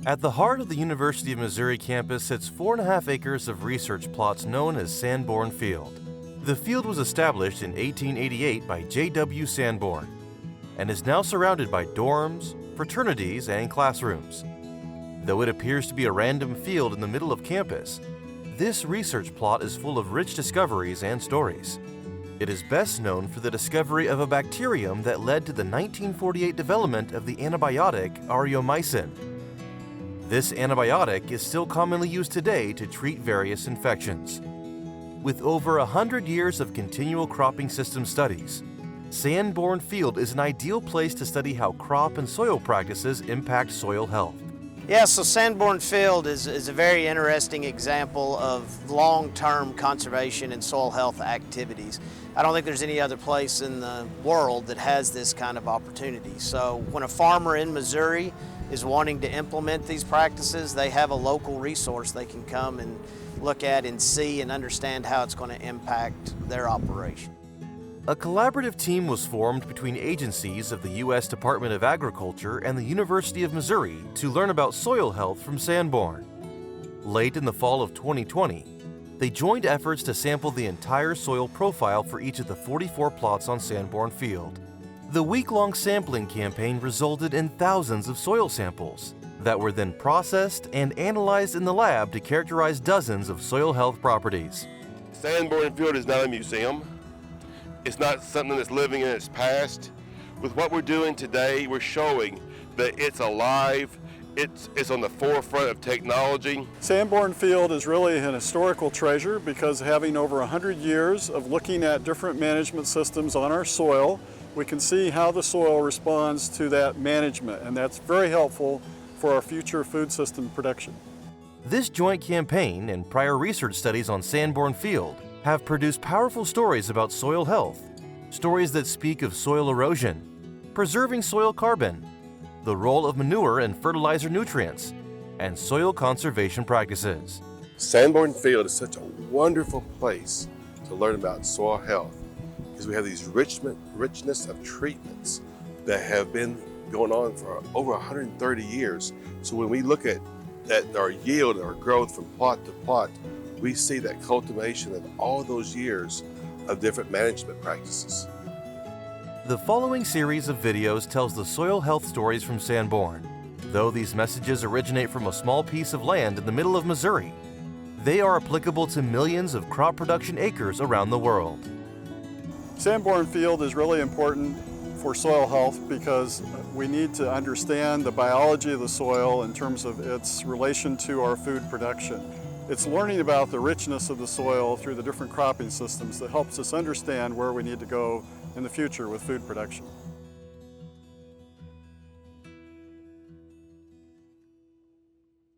At the heart of the University of Missouri campus sits 4.5 acres of research plots known as Sanborn Field. The field was established in 1888 by J.W. Sanborn and is now surrounded by dorms, fraternities, and classrooms. Though it appears to be a random field in the middle of campus, this research plot is full of rich discoveries and stories. It is best known for the discovery of a bacterium that led to the 1948 development of the antibiotic aureomycin. This antibiotic is still commonly used today to treat various infections. With over 100 years of continual cropping system studies, Sanborn Field is an ideal place to study how crop and soil practices impact soil health. Yeah, so Sanborn Field is a very interesting example of long-term conservation and soil health activities. I don't think there's any other place in the world that has this kind of opportunity. So when a farmer in Missouri is wanting to implement these practices, they have a local resource they can come and look at and see and understand how it's going to impact their operation. A collaborative team was formed between agencies of the U.S. Department of Agriculture and the University of Missouri to learn about soil health from Sanborn. Late in the fall of 2020, they joined efforts to sample the entire soil profile for each of the 44 plots on Sanborn Field. The week-long sampling campaign resulted in thousands of soil samples that were then processed and analyzed in the lab to characterize dozens of soil health properties. Sanborn Field is not a museum. It's not something that's living in its past. With what we're doing today, we're showing that it's alive, it's on the forefront of technology. Sanborn Field is really an historical treasure because having over 100 years of looking at different management systems on our soil, we can see how the soil responds to that management, and that's very helpful for our future food system production. This joint campaign and prior research studies on Sanborn Field have produced powerful stories about soil health, stories that speak of soil erosion, preserving soil carbon, the role of manure and fertilizer nutrients, and soil conservation practices. Sanborn Field is such a wonderful place to learn about soil health because we have these richness of treatments that have been going on for over 130 years. So when we look at our yield, our growth from plot to plot, we see that cultivation of all those years of different management practices. The following series of videos tells the soil health stories from Sanborn. Though these messages originate from a small piece of land in the middle of Missouri, they are applicable to millions of crop production acres around the world. Sanborn Field is really important for soil health because we need to understand the biology of the soil in terms of its relation to our food production. It's learning about the richness of the soil through the different cropping systems that helps us understand where we need to go in the future with food production.